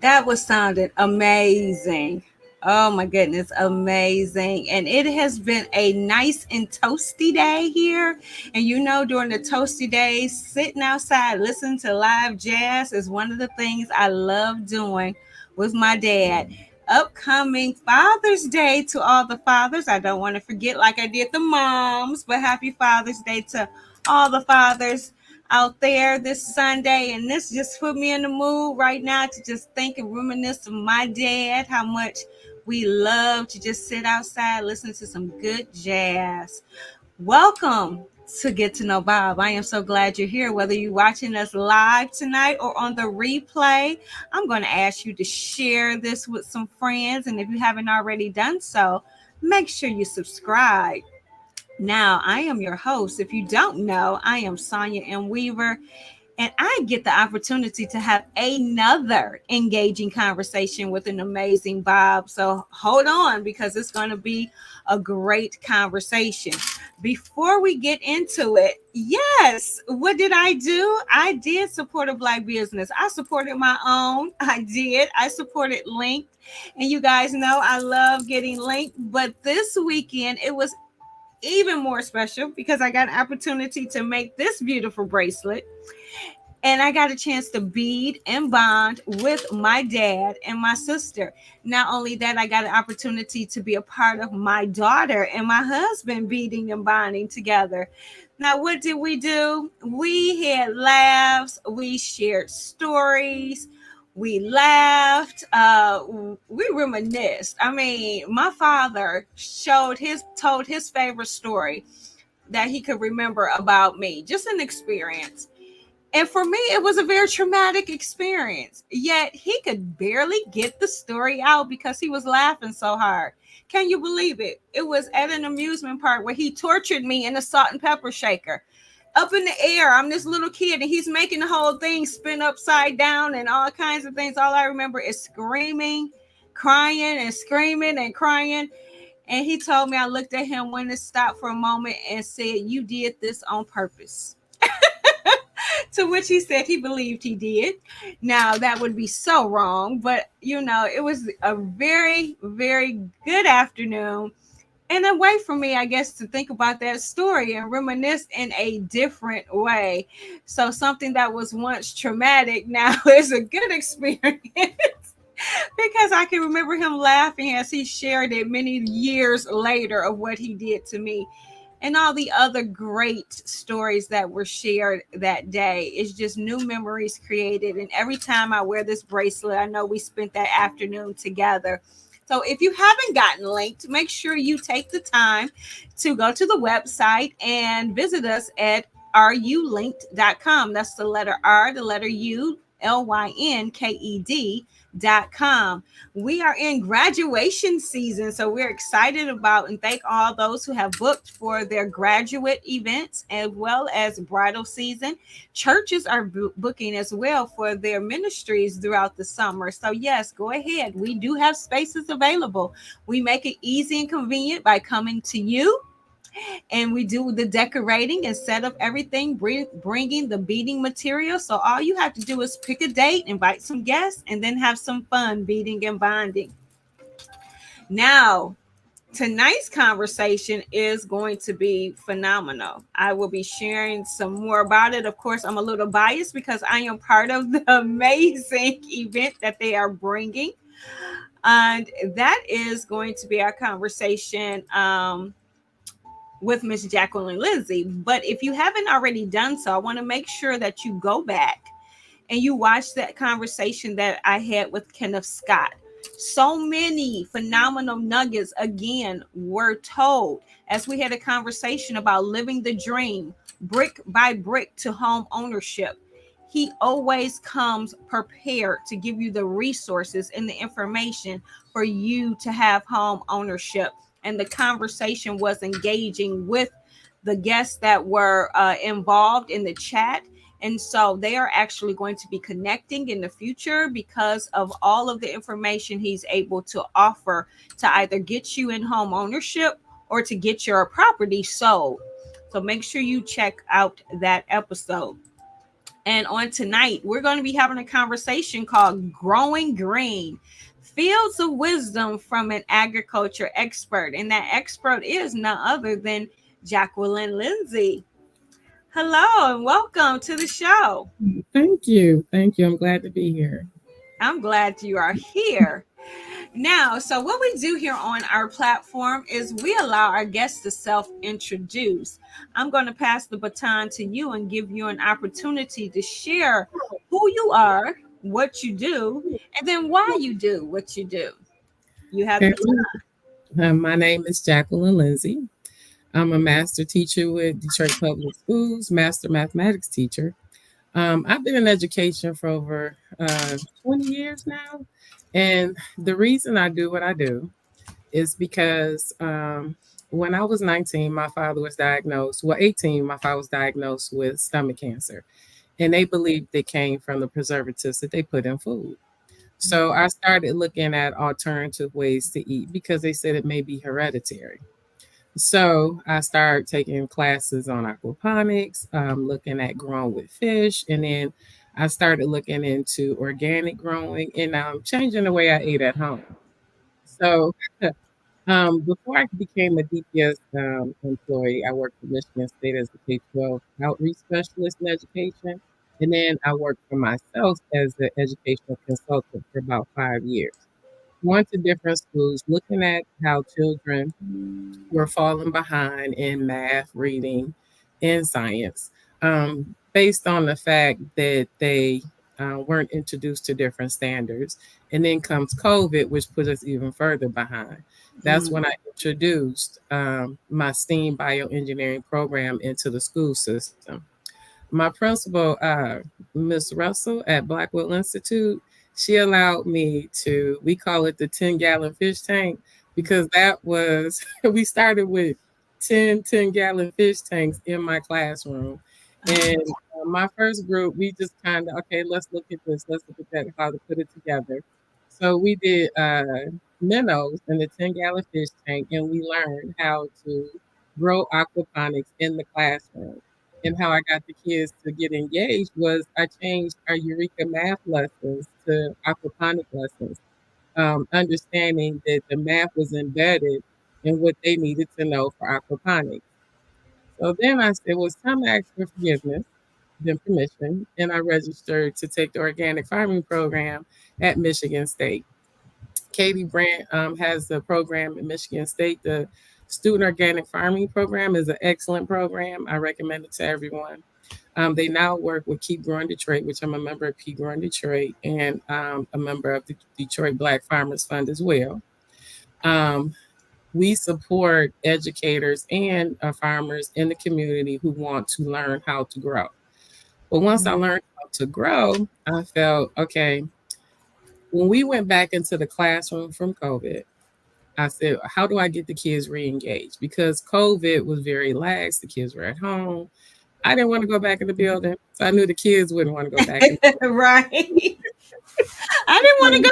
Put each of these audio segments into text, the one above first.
That was sounding amazing. Oh my goodness, amazing. And it has been a nice and toasty day here. And during the toasty days, sitting outside listening to live jazz is one of the things I love doing with my dad. Upcoming Father's Day to all the fathers. I don't want to forget, like I did the moms, but happy Father's Day to all the fathers out there this Sunday. And this just put me in the mood right now to just think and reminisce of my dad, how much we love to just sit outside, listen to some good jazz. Welcome to Get to Know Bob. I am so glad you're here, whether you're watching us live tonight or on the replay. I'm going to ask you to share this with some friends. And if you haven't already done so, make sure you subscribe. Now, I am your host. If you don't know, I am Sonia M. Weaver, and I get the opportunity to have another engaging conversation with an amazing Bob. So hold on, because it's going to be a great conversation. Before we get into it, yes, what did I do? I did support a Black business. I supported my own. I did. I supported Linked. And you guys know I love getting linked. But this weekend, it was even more special because I got an opportunity to make this beautiful bracelet. And I got a chance to bead and bond with my dad and my sister. Not only that, I got an opportunity to be a part of my daughter and my husband beading and bonding together. Now, what did we do? We had laughs. We shared stories. We laughed. We reminisced. I mean, my father told his favorite story that he could remember about me. Just an experience. And for me, it was a very traumatic experience. Yet he could barely get the story out because he was laughing so hard. Can you believe it? It was at an amusement park where he tortured me in a salt and pepper shaker. Up in the air, I'm this little kid, and he's making the whole thing spin upside down and all kinds of things. All I remember is screaming, crying, and screaming and crying. And he told me, I looked at him when it stopped for a moment and said, "You did this on purpose." To which he said he believed he did. Now, that would be so wrong, but it was a very, very good afternoon and a way for me, I guess, to think about that story and reminisce in a different way. So something that was once traumatic now is a good experience. Because I can remember him laughing as he shared it many years later of what he did to me and all the other great stories that were shared that day. It's just new memories created. And every time I wear this bracelet, I know we spent that afternoon together. So if you haven't gotten linked, make sure you take the time to go to the website and visit us at rulinked.com. That's the letter R, the letter U, LYNKED.com. We are in graduation season, so we're excited about and thank all those who have booked for their graduate events as well as bridal season. Churches are booking as well for their ministries throughout the summer. So yes, go ahead. We do have spaces available. We make it easy and convenient by coming to you, and we do the decorating and set up everything, bringing the beading material. So all you have to do is pick a date, invite some guests, and then have some fun beading and bonding. Now, tonight's conversation is going to be phenomenal. I will be sharing some more about it. Of course, I'm a little biased because I am part of the amazing event that they are bringing. And that is going to be our conversation with Miss Jacqueline Lindsay. But if you haven't already done so, I want to make sure that you go back and you watch that conversation that I had with Kenneth Scott. So many phenomenal nuggets, again, were told as we had a conversation about living the dream, brick by brick to home ownership. He always comes prepared to give you the resources and the information for you to have home ownership. And the conversation was engaging with the guests that were involved in the chat. And so they are actually going to be connecting in the future because of all of the information he's able to offer to either get you in home ownership or to get your property sold. So make sure you check out that episode. And on tonight, we're going to be having a conversation called Growing Green, Fields of Wisdom from an Agriculture Expert. And that expert is none other than Jacqueline Lindsay. Hello and welcome to the show. Thank you. Thank you. I'm glad to be here. I'm glad you are here. Now, so what we do here on our platform is we allow our guests to self introduce. I'm going to pass the baton to you and give you an opportunity to share who you are, what you do, and then why you do what you do. You have the Okay. baton. My name is Jacqueline Lindsay. I'm a master teacher with Detroit Public Schools, master mathematics teacher. I've been in education for over 20 years now. And the reason I do what I do is because when I was 19, my father was diagnosed, well, 18, my father was diagnosed with stomach cancer. And they believed it came from the preservatives that they put in food. So I started looking at alternative ways to eat because they said it may be hereditary. So I started taking classes on aquaponics, looking at growing with fish, and then I started looking into organic growing and changing the way I ate at home. So before I became a DPS employee, I worked for Michigan State as a K-12 outreach specialist in education. And then I worked for myself as an educational consultant for about 5 years. Going to different schools, looking at how children were falling behind in math, reading, and science, based on the fact that they weren't introduced to different standards. And then comes COVID, which put us even further behind. That's Mm, when I introduced my STEAM bioengineering program into the school system. My principal, Miss Russell at Blackwell Institute, she allowed me to, we call it the 10-gallon fish tank, because that was, we started with 10-gallon fish tanks in my classroom. And my first group, we just kind of, okay, let's look at this, let's look at that, how to put it together. So we did minnows in the 10-gallon fish tank, and we learned how to grow aquaponics in the classroom. And how I got the kids to get engaged was I changed our Eureka math lessons to aquaponic lessons, understanding that the math was embedded in what they needed to know for aquaponics. So then I said, well, it's time to ask for forgiveness, then permission, and I registered to take the organic farming program at Michigan State. Katie Brandt has the program at Michigan State. The Student Organic Farming Program is an excellent program. I recommend it to everyone. They now work with Keep Growing Detroit, which I'm a member of Keep Growing Detroit and a member of the Detroit Black Farmers Fund as well. Um, we support educators and farmers in the community who want to learn how to grow. But once I learned how to grow, I felt okay. When we went back into the classroom from COVID, I said, how do I get the kids re-engaged? Because COVID was very lax. The kids were at home. I didn't want to go back in the building. So I knew the kids wouldn't want to go back in right. I didn't want to the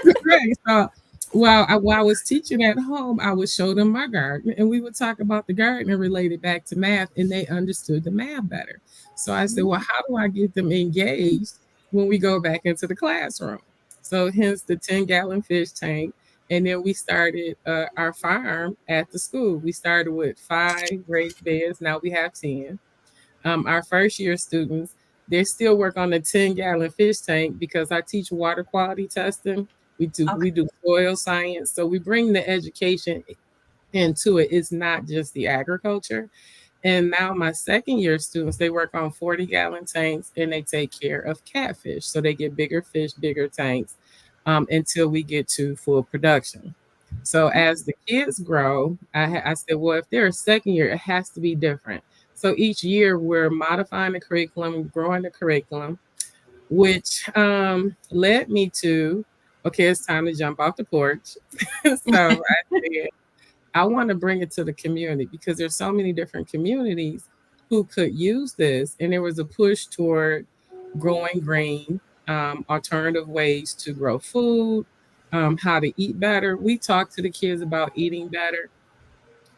go back right. So while I was teaching at home, I would show them my garden and we would talk about the garden and relate it back to math, and they understood the math better. So I said, well, how do I get them engaged when we go back into the classroom? So hence the 10-gallon fish tank. And then we started our farm at the school. We started with 5 raised beds. Now we have 10. Our first year students, they still work on the 10-gallon fish tank because I teach water quality testing. We do either. we do soil science. So we bring the education into it. It's not just the agriculture. And now my second year students, they work on 40-gallon tanks and they take care of catfish. So they get bigger fish, bigger tanks, until we get to full production. So as the kids grow, I said, well, if they're a second year, it has to be different. So each year we're modifying the curriculum, growing the curriculum, which led me to, okay, it's time to jump off the porch. So I said, I want to bring it to the community because there's so many different communities who could use this. And there was a push toward growing green, alternative ways to grow food, how to eat better. We talked to the kids about eating better.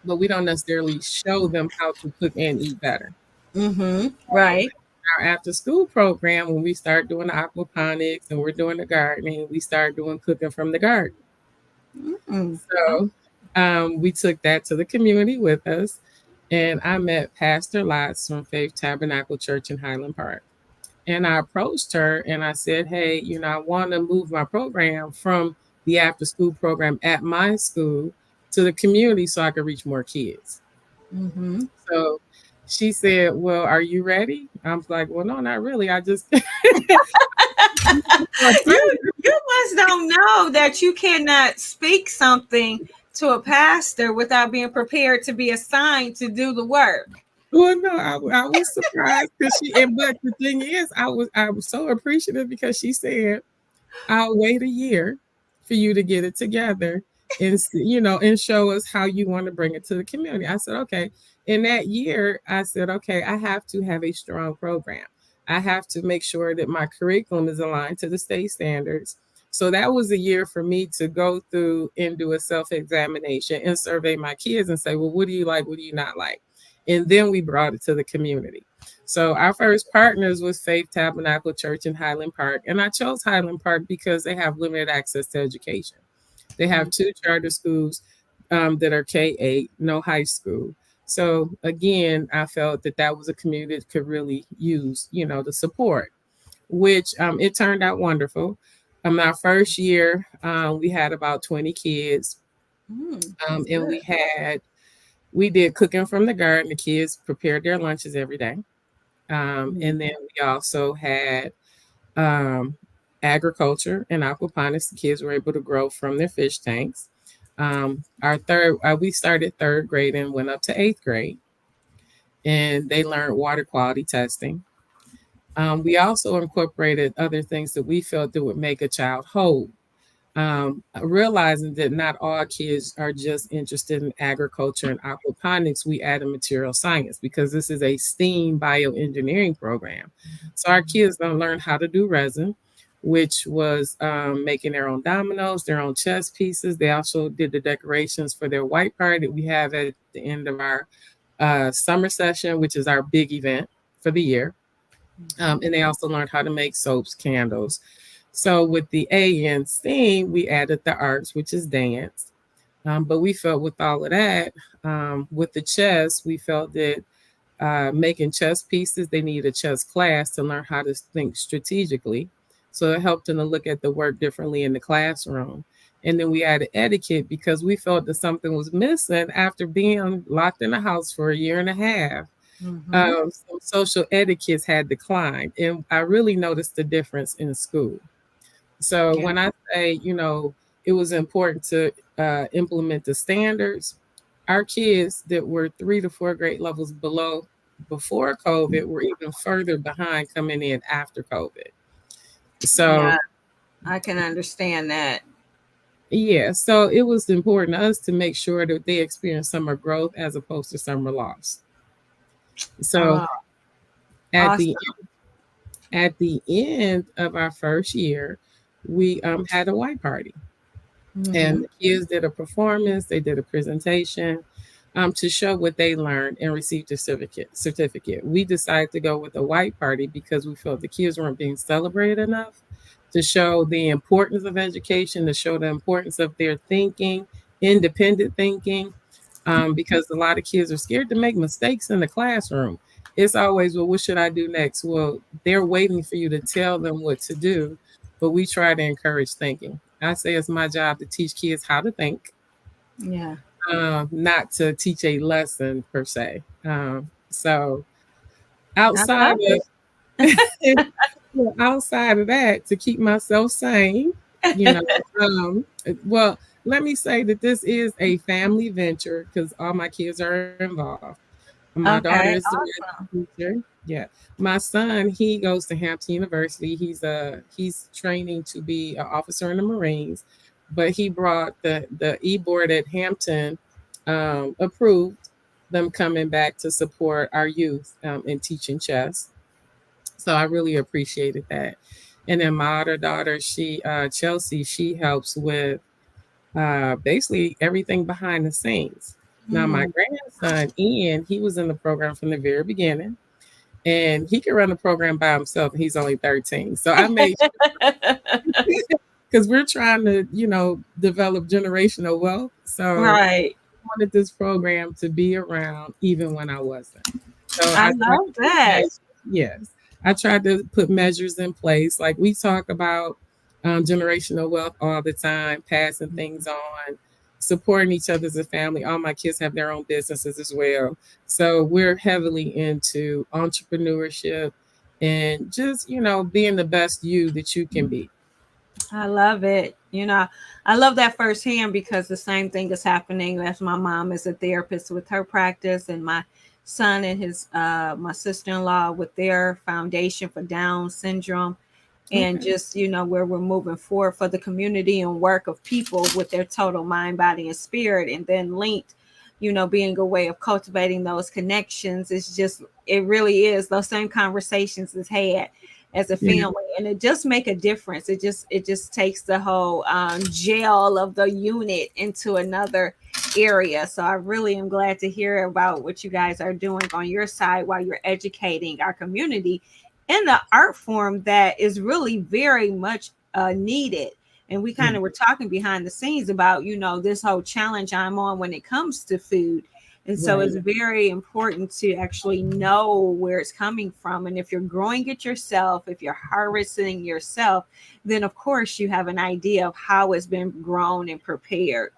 but we don't necessarily show them how to cook and eat better. Mm-hmm. Right. Our after school program, when we start doing the aquaponics and we're doing the gardening, we start doing cooking from the garden. Mm. So we took that to the community with us. And I met Pastor Lots from Faith Tabernacle Church in Highland Park. And I approached her and I said, hey, I want to move my program from the after school program at my school to the community so I could reach more kids. Mm-hmm. So she said, well, are you ready? I was like, well, no, not really. I just You must don't know that you cannot speak something to a pastor without being prepared to be assigned to do the work. well, no, I was surprised because but the thing is, I was so appreciative because she said, I'll wait a year for you to get it together and and show us how you want to bring it to the community. I said, okay. In that year, I said, okay, I have to have a strong program. I have to make sure that my curriculum is aligned to the state standards. So that was a year for me to go through and do a self-examination and survey my kids and say, well, what do you like? What do you not like? And then we brought it to the community. So our first partners was Faith Tabernacle Church in Highland Park. And I chose Highland Park because they have limited access to education. They have two charter schools that are K-8, no high school. So again, I felt that that was a community that could really use, the support, which it turned out wonderful. Our first year, we had about 20 kids, That's and good. we did cooking from the garden. The kids prepared their lunches every day. And then we also had um, agriculture and aquaponics. The kids were able to grow from their fish tanks. We started third grade and went up to eighth grade, and they learned water quality testing. We also incorporated other things that we felt that would make a child whole. Realizing that not all kids are just interested in agriculture and aquaponics, we added material science because this is a STEAM bioengineering program. So our kids don't learn how to do resin, which was making their own dominoes, their own chess pieces. They also did the decorations for their white party that we have at the end of our summer session, which is our big event for the year. And they also learned how to make soaps, candles. So with the A in STEAM, we added the arts, which is dance. But we felt with all of that, with the chess, we felt that making chess pieces, they need a chess class to learn how to think strategically. So it helped them to look at the work differently in the classroom. And then we added etiquette because we felt that something was missing after being locked in the house for a year and a half. Mm-hmm. Some social etiquettes had declined, and I really noticed the difference in school. So Yeah. when I say, it was important to implement the standards, our kids that were 3 to 4 grade levels below before COVID were even further behind coming in after COVID. So Yeah. I can understand that. yeah, so it was important to us to make sure that they experience summer growth as opposed to summer loss. So Oh, at the awesome. at the end of our first year, we had a white party. Mm-hmm. And the kids did a performance, they did a presentation to show what they learned and received a certificate. We decided to go with a white party because we felt the kids weren't being celebrated enough to show the importance of education, to show the importance of their thinking, independent thinking, because a lot of kids are scared to make mistakes in the classroom. It's always, well, what should I do next? Well, they're waiting for you to tell them what to do, but we try to encourage thinking. I say it's my job to teach kids how to think, Yeah. not to teach a lesson per se. So I outside love of it. outside of that, to keep myself sane, you know, well, let me say that this is a family venture because all my kids are involved. My daughter is Okay. the teacher. Yeah. My son, he goes to Hampton University. He's training to be an officer in the Marines, but he brought the e-board at Hampton approved them coming back to support our youth in teaching chess. So I really appreciated that. And then my other daughter, Chelsea, she helps with basically everything behind the scenes. Now, my Mm. grandson, Ian, he was in the program from the very beginning, and he can run the program by himself. And he's only 13. So I made because we're trying to, develop generational wealth. So Right. wanted this program to be around even when I wasn't. So I I tried love to put that. measures, yes, I tried to put measures in place. Like we talk about generational wealth all the time, passing things on, supporting each other as a family. All my kids have their own businesses as well. So we're heavily into entrepreneurship and just, being the best you that you can be. I love it. I love that firsthand because the same thing is happening as my mom is a therapist with her practice, and my son and his my sister-in-law with their foundation for Down syndrome, and Okay. just where we're moving forward for the community and work of people with their total mind, body, and spirit, and then linked, being a way of cultivating those connections. It's just, it really is those same conversations is had as a Yeah. family, and it just make a difference. It just takes the whole gel of the unit into another area. So I really am glad to hear about what you guys are doing on your side while you're educating our community in the art form that is really very much needed. And we Yeah. kind of were talking behind the scenes about, this whole challenge I'm on when it comes to food. And so Right. it's very important to actually know where it's coming from. And if you're growing it yourself, if you're harvesting yourself, then of course you have an idea of how it's been grown and prepared.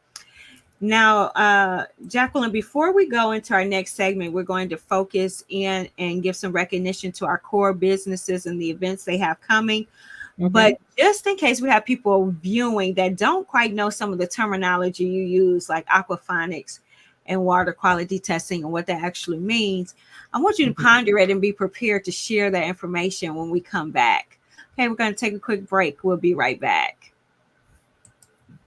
Now, Jacqueline, before we go into our next segment, we're going to focus in and give some recognition to our core businesses and the events they have coming. Okay. But just in case we have people viewing that don't quite know some of the terminology you use, like aquaponics and water quality testing and what that actually means, I want you to Mhm. ponder it and be prepared to share that information when we come back. Okay, we're going to take a quick break. We'll be right back.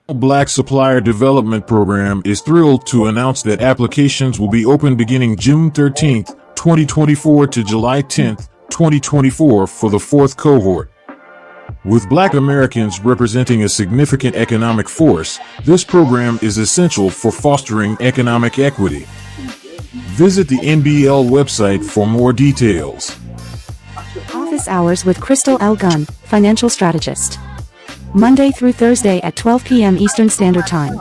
National Black Supplier Development Program is thrilled to announce that applications will be open beginning June 13th, 2024 to July 10th, 2024 for the fourth cohort. With Black Americans representing a significant economic force, this program is essential for fostering economic equity. Visit the NBL website for more details. Office hours with Crystal L. Gunn, financial strategist. Monday through Thursday at 12 p.m. Eastern Standard Time.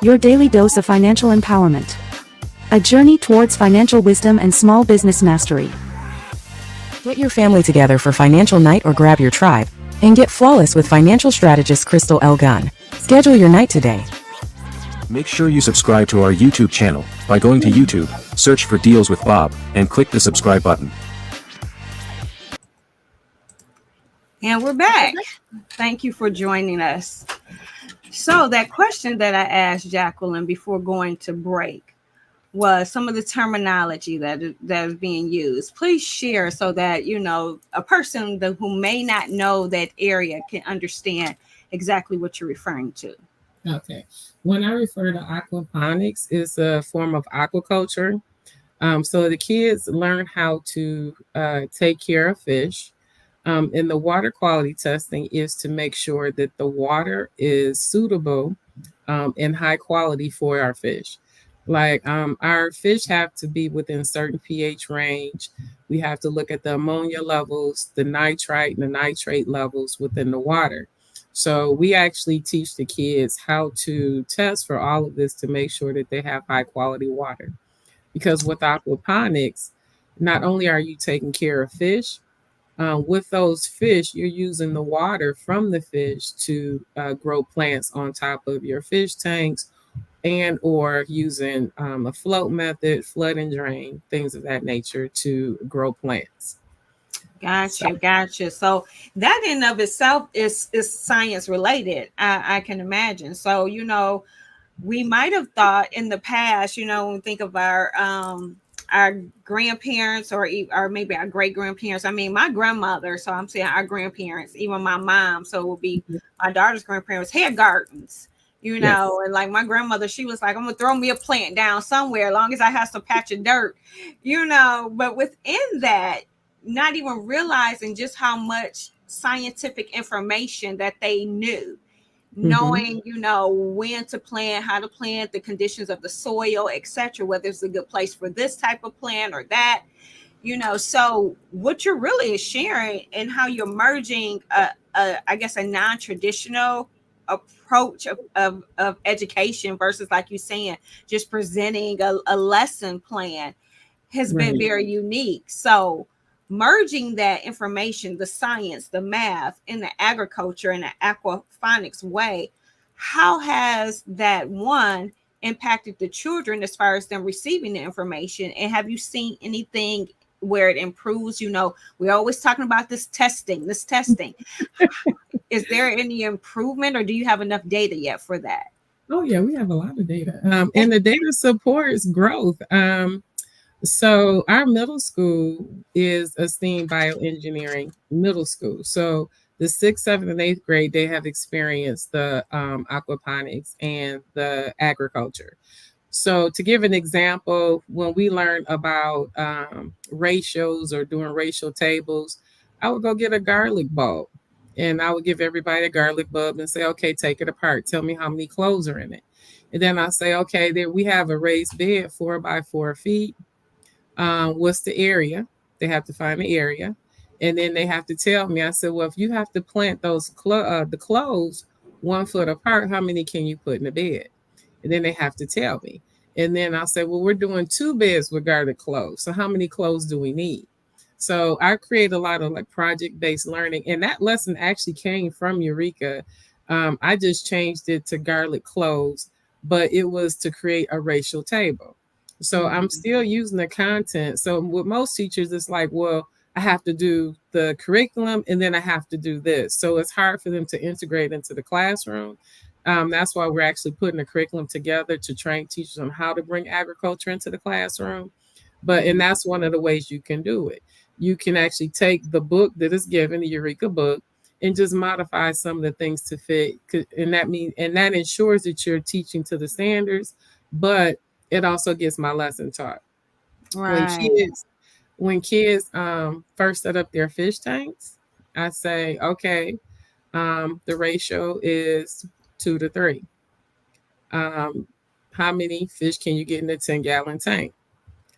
Your daily dose of financial empowerment. A journey towards financial wisdom and small business mastery. Get your family together for financial night or grab your tribe and get flawless with financial strategist Crystal L. Gunn. Schedule your night today. Make sure you subscribe to our YouTube channel by going to YouTube, search for Deals with Bob, and click the subscribe button. And we're back. Thank you for joining us. So, that question that I asked Jacqueline before going to break was some of the terminology that is being used. Please share so that a person who may not know that area can understand exactly what you're referring to. Okay. When I refer to aquaponics, it's a form of aquaculture. So the kids learn how to take care of fish. And the water quality testing is to make sure that the water is suitable and high quality for our fish. Like our fish have to be within certain pH range. We have to look at the ammonia levels, the nitrite and the nitrate levels within the water. So we actually teach the kids how to test for all of this to make sure that they have high quality water. Because with aquaponics, not only are you taking care of fish, with those fish, you're using the water from the fish to grow plants on top of your fish tanks, and or using a float method, flood and drain, things of that nature to grow plants. So, Gotcha. So that in of itself is science related. I can imagine. So we might have thought in the past, when we think of our grandparents or maybe our great grandparents. I mean, my grandmother. So I'm saying our grandparents, even my mom. So it will be my daughter's grandparents had gardens. yes. And like my grandmother, she was like, I'm gonna throw me a plant down somewhere, as long as I have some patch of dirt, But within that, not even realizing just how much scientific information that they knew Mm-hmm. knowing, when to plant, how to plant, the conditions of the soil, etc., whether it's a good place for this type of plant or that. So what you're really is sharing and how you're merging I guess a non-traditional approach of education versus, like you saying, just presenting a lesson plan has been Right. very unique. So merging that information, the science, the math, in the agriculture and the aquaponics way, how has that one impacted the children as far as them receiving the information? And have you seen anything where it improves? We're always talking about this testing. Is there any improvement, or do you have enough data yet for that? Oh yeah, we have a lot of data, and the data supports growth. So our middle school is a STEAM bioengineering middle school. So the sixth, seventh, and eighth grade, they have experienced the aquaponics and the agriculture. So to give an example, when we learn about ratios or doing ratio tables, I would go get a garlic bulb and I would give everybody a garlic bulb and say, okay, take it apart. Tell me how many cloves are in it. And then I say, okay, there we have a raised bed 4 by 4 feet. What's the area? They have to find the area, and then they have to tell me. I said, well, if you have to plant the cloves 1 foot apart, how many can you put in the bed? And then they have to tell me. And then I'll say, well, we're doing 2 beds with garlic cloves. So how many cloves do we need? So I create a lot of like project based learning, and that lesson actually came from Eureka. I just changed it to garlic cloves, but it was to create a racial table. So I'm Mhm. still using the content. So with most teachers, it's like, well, I have to do the curriculum and then I have to do this. So it's hard for them to integrate into the classroom. That's why we're actually putting a curriculum together to train teachers on how to bring agriculture into the classroom. And that's one of the ways you can do it. You can actually take the book that is given, the Eureka book, and just modify some of the things to fit. And that ensures that you're teaching to the standards, but it also gets my lesson taught. When Right. kids when kids first set up their fish tanks, I say, okay, the ratio is 2 to 3. Um, how many fish can you get in a 10-gallon tank?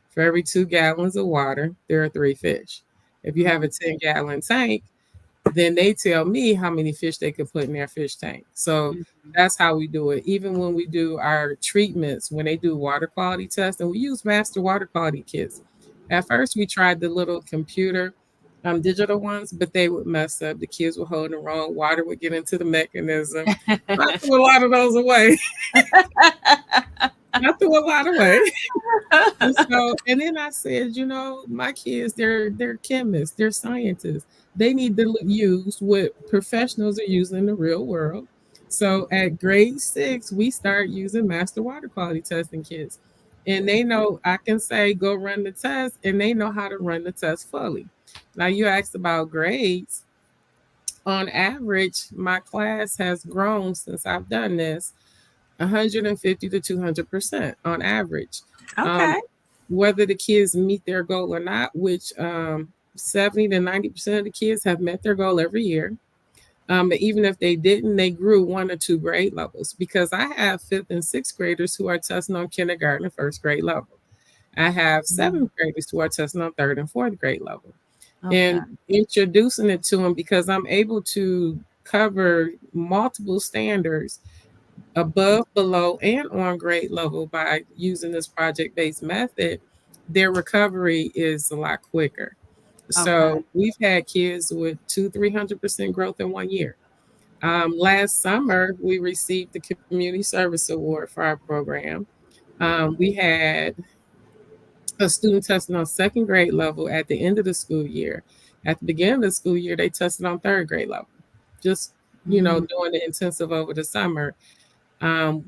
For every 2 gallons of water, there are 3 fish. If you have a 10-gallon tank, then they tell me how many fish they could put in their fish tank. So Mhm. that's how we do it. Even when we do our treatments, when they do water quality tests, and we use master water quality kits. At first, we tried the little computer digital ones, but they would mess up. The kids would hold the wrong. Water would get into the mechanism. I threw a lot of those away. I threw a lot away. And then I said, my kids, they're chemists, they're scientists. They need to use what professionals are using in the real world. So at grade 6, we start using master water quality testing kits. And they know I can say, go run the test, and they know how to run the test fully. Now, you asked about grades. On average, my class has grown since I've done this 150 to 200% on average. Um, Okay. Whether the kids meet their goal or not, which 70 to 90% of the kids have met their goal every year. But even if they didn't, they grew 1 or 2 grade levels because I have fifth and sixth graders who are testing on kindergarten and first grade level. I have Mhm. seventh graders who are testing on third and fourth grade level. Okay. And introducing it to them because I'm able to cover multiple standards above, below, and on grade level by using this project based method, their recovery is a lot quicker. Okay. So we've had kids with 300% growth in 1 year. Last summer, we received the Community Service Award for our program. We had a student testing on second grade level at the end of the school year. At the beginning of the school year, they tested on third grade level, just Mhm. doing the intensive over the summer.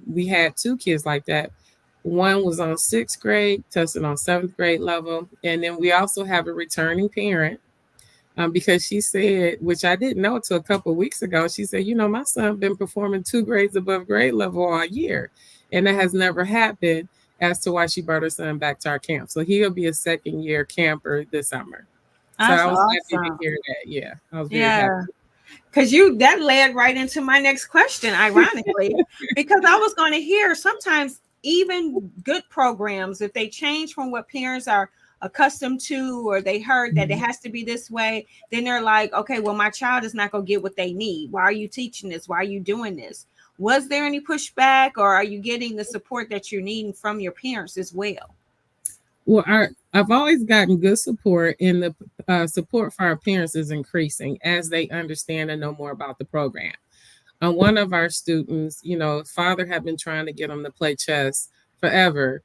We had 2 kids like that. One was on sixth grade, tested on seventh grade level. And then we also have a returning parent because she said, which I didn't know until a couple of weeks ago, she said, my son been performing 2 grades above grade level all year. And that has never happened as to why she brought her son back to our camp. So he'll be a second year camper this summer. So That's I was happy to awesome. hear that. Yeah, I was very happy. Yeah. Because that led right into my next question, ironically, because I was going to hear sometimes even good programs, if they change from what parents are accustomed to, or they heard that it has to be this way, then they're like, okay, well, my child is not going to get what they need. Why are you teaching this? Why are you doing this? Was there any pushback, or are you getting the support that you're needing from your parents as well? Well, I've always gotten good support, and the support for our parents is increasing as they understand and know more about the program. One of our students, father had been trying to get him to play chess forever.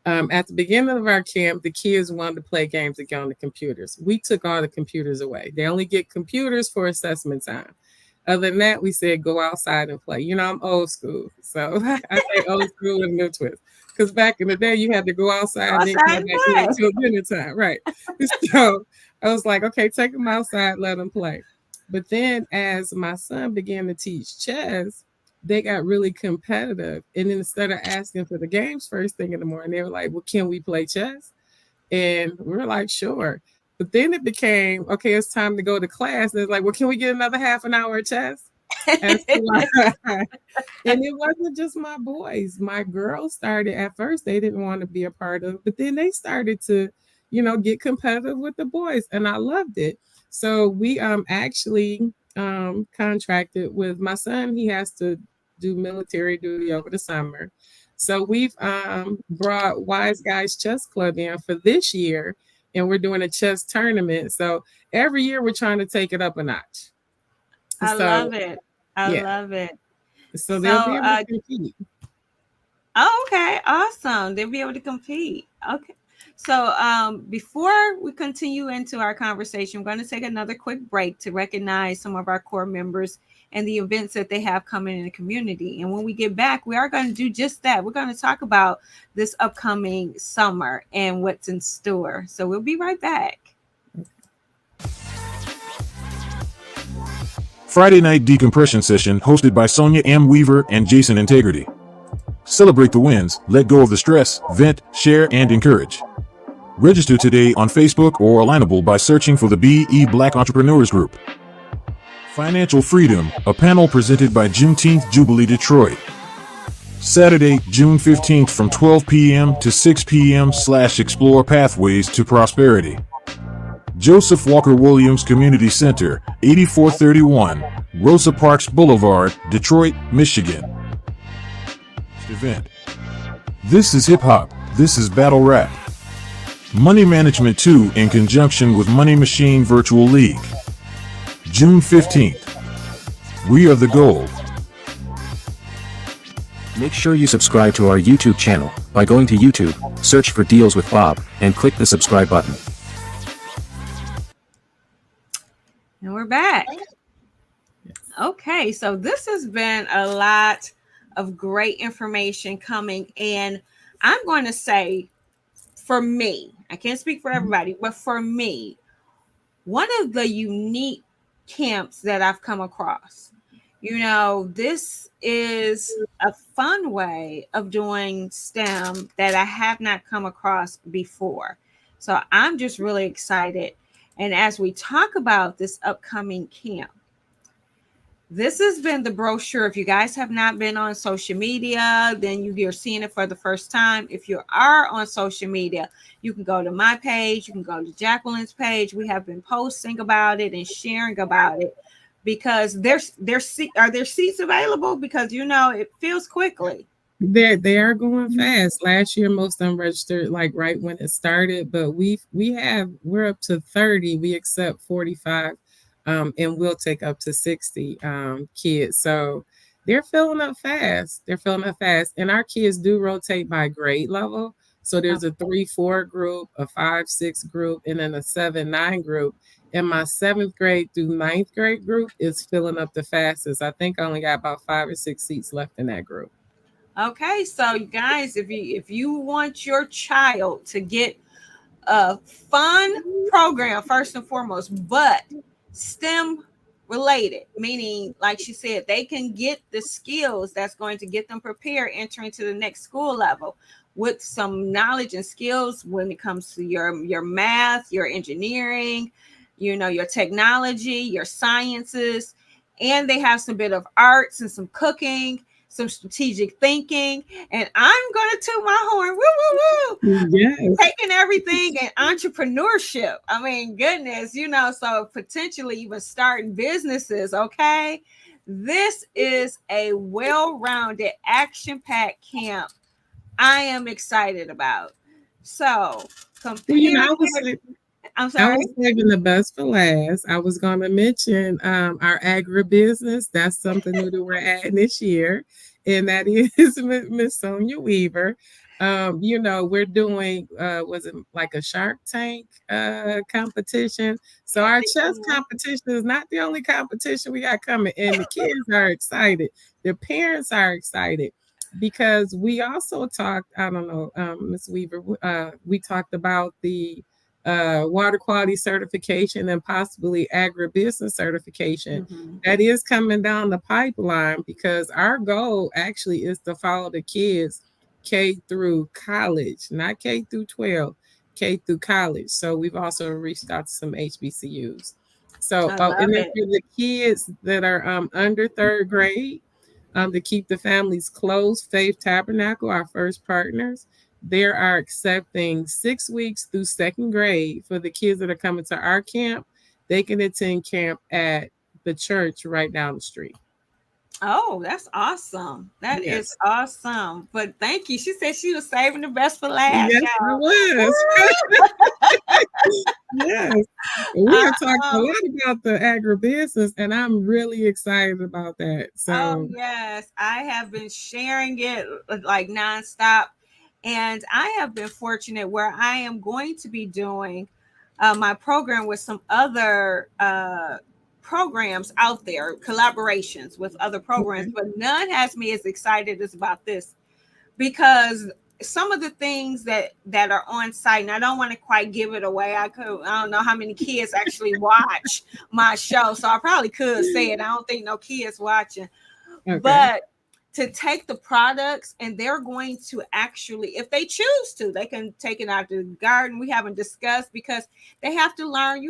At the beginning of our camp, the kids wanted to play games and get on the computers. We took all the computers away. They only get computers for assessment time. Other than that, we said go outside and play. I'm old school, so I say old school and new twist. Because back in the day, you had to go outside and then Outside come and back in play. until dinner time, right? So I was like, okay, take them outside, let them play. But then as my son began to teach chess, they got really competitive. And then instead of asking for the games first thing in the morning, they were like, well, can we play chess? And we were like, sure. But then it became, okay, it's time to go to class. And it's like, well, can we get another half an hour of chess? And it wasn't just my boys. My girls started at first, they didn't want to be a part of, but then they started to, get competitive with the boys. And I loved it. So we actually contracted with my son. He has to do military duty over the summer. So we've brought Wise Guys Chess Club in for this year, and we're doing a chess tournament. So every year we're trying to take it up a notch. I So love it. I yeah, love it. so they'll be So, able to compete. oh, okay, awesome. They'll be able to compete. Okay. So, before we continue into our conversation, I'm going to take another quick break to recognize some of our core members and the events that they have coming in the community. And when we get back, we are going to do just that. We're going to talk about this upcoming summer and what's in store. So, we'll be right back. Friday night decompression session hosted by Sonia M. Weaver and Jason Integrity. Celebrate the wins, let go of the stress, vent, share, and encourage. Register today on Facebook or Alignable by searching for the BE Black Entrepreneurs Group. Financial Freedom, a panel presented by Juneteenth Jubilee Detroit. Saturday, June 15th from 12 p.m. to 6 p.m. / Explore Pathways to Prosperity. Joseph Walker Williams Community Center, 8431 Rosa Parks Boulevard, Detroit, Michigan. Event. This is hip hop. This is battle rap. Money Management 2 in conjunction with Money Machine Virtual League. June 15th. We are the gold. Make sure you subscribe to our YouTube channel by going to YouTube, search for Deals with Bob, and click the subscribe button. And we're back. Okay, so this has been a lot of great information coming, and I'm going to say, for me, I can't speak for everybody, but for me, one of the unique camps that I've come across, this is a fun way of doing STEM that I have not come across before. So I'm just really excited. And as we talk about this upcoming camp, this has been the brochure. If you guys have not been on social media, then you're seeing it for the first time. If you are on social media, you can go to my page, you can go to Jacqueline's page. We have been posting about it and sharing about it, because are there seats available? Because it fills quickly. They are going fast. Last year, most of them registered like right when it started, but we're up to 30. We accept 45, and we'll take up to 60 kids. So they're filling up fast. And our kids do rotate by grade level. So there's a 3-4 group, a 5-6 group, and then a 7-9 group. And my 7th grade through 9th grade group is filling up the fastest. I think I only got about 5 or 6 seats left in that group. Okay, so you guys, if you want your child to get a fun program first and foremost, but STEM related, meaning, like she said, they can get the skills that's going to get them prepared entering to the next school level with some knowledge and skills when it comes to your math, your engineering, your technology, your sciences. and they have some bit of arts and some cooking, some strategic thinking. And I'm gonna toot my horn, woo woo woo, Yes. taking everything and entrepreneurship. I mean, goodness, so potentially even starting businesses. Okay, this is a well-rounded, action-packed camp. I am excited about. So Well, compared, I was I'm I sorry. was saving the best for last. I was going to mention our agribusiness. That's something new that we're adding this year, and that is Miss Sonia Weaver. We're doing was it like a Shark Tank competition? So I our think chess competition is not the only competition we got coming, and the kids are excited. The parents are excited because we also talked. I don't know, Miss Weaver. We talked about the water quality certification and possibly agribusiness certification. Mhm. That is coming down the pipeline because our goal actually is to follow the kids K through college, not K through 12, K through college. So we've also reached out to some HBCUs. So, I oh, love and then it. for the kids that are under third grade, to keep the families close, Faith Tabernacle, our first partners, they are accepting 6 weeks through second grade for the kids that are coming to our camp. They can attend camp at the church right down the street. Oh, that's awesome. That is Yes. awesome. But thank you. She said she was saving the best for last, Yes, I y'all. was. Woo! Yes. We Uh, have talked a um, lot about the agribusiness, and I'm really excited about that. oh So, yes, I have been sharing it like nonstop, and I have been fortunate where I am going to be doing my program with some other programs out there, collaborations with other programs, okay. but none has me as excited as about this because some of the things that are on site, and I don't want to quite give it away. I don't know how many kids actually watch my show, so I probably could say it. I don't think no kids watching, Okay. but to take the products and they're going to actually, if they choose to, they can take it out to the garden. We haven't discussed because they have to learn,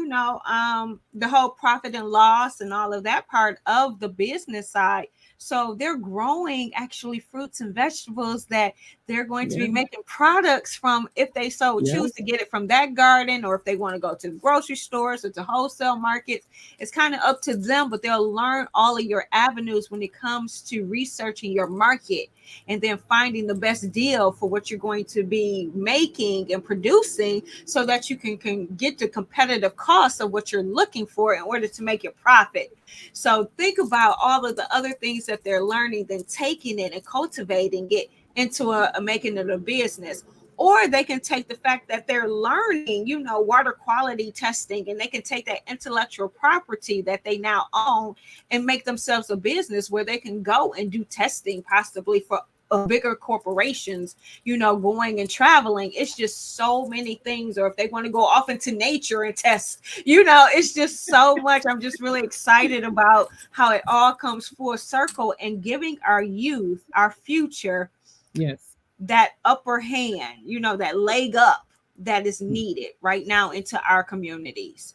the whole profit and loss and all of that part of the business side. So they're growing actually fruits and vegetables that they're going to be Yeah. making products from if they so Yeah. choose to get it from that garden, or if they want to go to the grocery stores or to wholesale markets. It's kind of up to them, but they'll learn all of your avenues when it comes to researching your market and then finding the best deal for what you're going to be making and producing so that you can get the competitive costs of what you're looking for in order to make your profit. So think about all of the other things that they're learning, then taking it and cultivating it into a making it a business. Or they can take the fact that they're learning, water quality testing, and they can take that intellectual property that they now own and make themselves a business where they can go and do testing possibly for bigger corporations, going and traveling. It's just so many things. Or if they want to go off into nature and test, it's just so much. I'm just really excited about how it all comes full circle and giving our youth, our future, Yes. that upper hand, that leg up that is needed right now into our communities.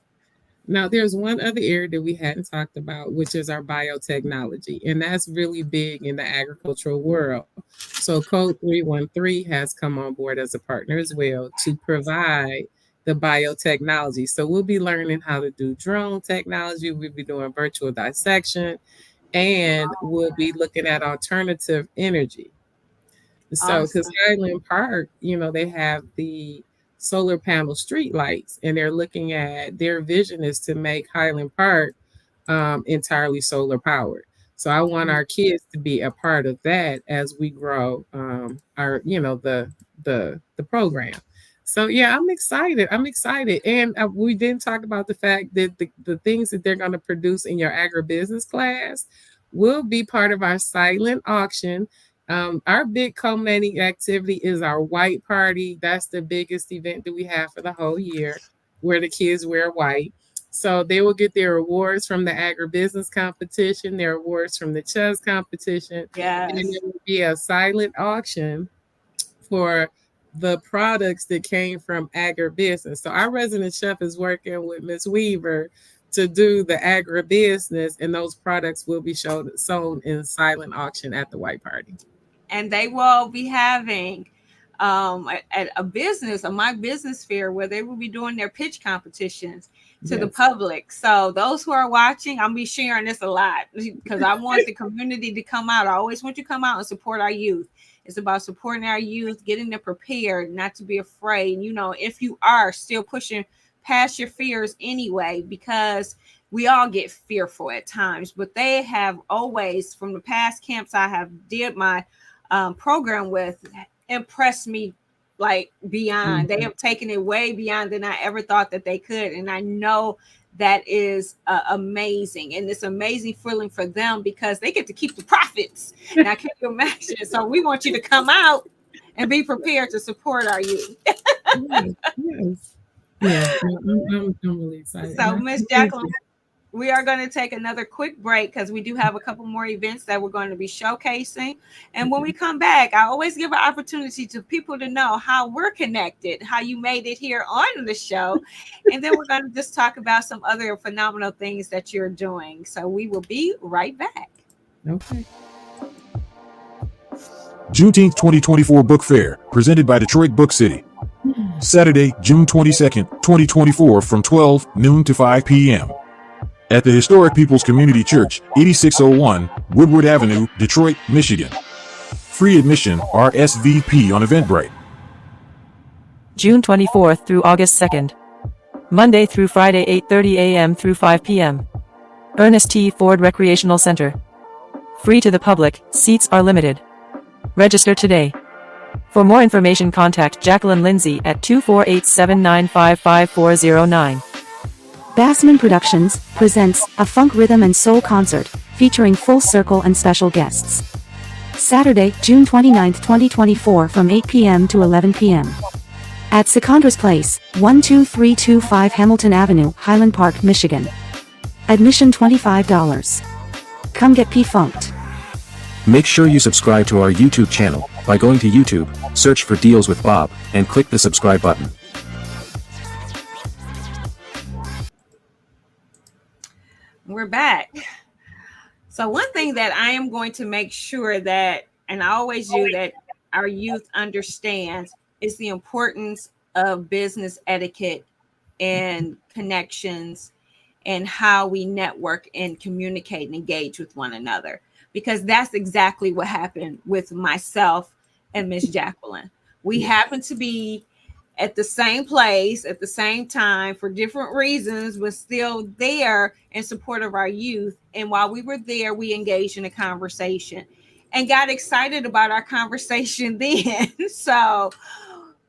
Now, there's one other area that we hadn't talked about, which is our biotechnology, and that's really big in the agricultural world. So, Code 313 has come on board as a partner as well to provide the biotechnology. So, we'll be learning how to do drone technology, we'll be doing virtual dissection, and we'll be looking at alternative energy. So, because Awesome. Highland Park, they have the solar panel street lights, and they're looking at their vision is to make Highland Park entirely solar powered. So I want our kids to be a part of that as we grow our, the program. So yeah, I'm excited. I'm excited, and we didn't talk about the fact that the things that they're going to produce in your agribusiness class will be part of our silent auction. Our big culminating activity is our white party. That's the biggest event that we have for the whole year, where the kids wear white. So they will get their awards from the agribusiness competition, their awards from the chess competition, and then Yes. there will be a silent auction for the products that came from agribusiness. So our resident chef is working with Miss Weaver to do the agribusiness, and those products will be sold in silent auction at the white party. And they will be having a business, a my business fair, where they will be doing their pitch competitions to the Yes. public. So those who are watching, I'll be sharing this a lot because I want the community to come out. I always want you to come out and support our youth. It's about supporting our youth, getting them prepared, not to be afraid. You know, if you are still pushing past your fears anyway, because we all get fearful at times, but they have always, from the past camps I have did my program with, impressed me like beyond. They Mhm. have taken it way beyond than I ever thought that they could, and I know that is amazing, and it's amazing feeling for them because they get to keep the profits. Now, can you imagine? So we want you to come out and be prepared to support our youth. Yes, yes. Yeah, no, I'm really excited. And So, I Miss thank Jacqueline, you. we are going to take another quick break because we do have a couple more events that we're going to be showcasing. And when we come back, I always give an opportunity to people to know how we're connected, how you made it here on the show. And then we're going to just talk about some other phenomenal things that you're doing. So we will be right back. Okay. Juneteenth 2024 Book Fair, presented by Detroit Book City. Saturday, June 22nd, 2024 from 12 noon to 5 p.m. at the historic People's Community Church, 8601 Woodward Avenue, Detroit, Michigan. Free admission, RSVP on Eventbrite. June 24th through August 2nd. Monday through Friday 8:30 a.m. through 5 p.m. Ernest T. Ford Recreational Center. Free to the public, seats are limited. Register today. For more information, contact Jacqueline Lindsay at 248-795-5409. Bassman Productions presents a funk rhythm and soul concert featuring Full Circle and special guests. Saturday, June 29, 2024 from 8 p.m. to 11 p.m. at Secondra's Place, 12325 Hamilton Avenue, Highland Park, Michigan. Admission $25. Come get P-funked. Make sure you subscribe to our YouTube channel by going to YouTube, search for Deals with Bob, and click the subscribe button. We're back. So one thing that I am going to make sure that, and I always do, that our youth understands is the importance of business etiquette and connections and how we network and communicate and engage with one another. Because that's exactly what happened with myself and Miss Jacqueline. We happened to be at the same place at the same time for different reasons, but still there in support of our youth. And while we were there, we engaged in a conversation and got excited about our conversation then. So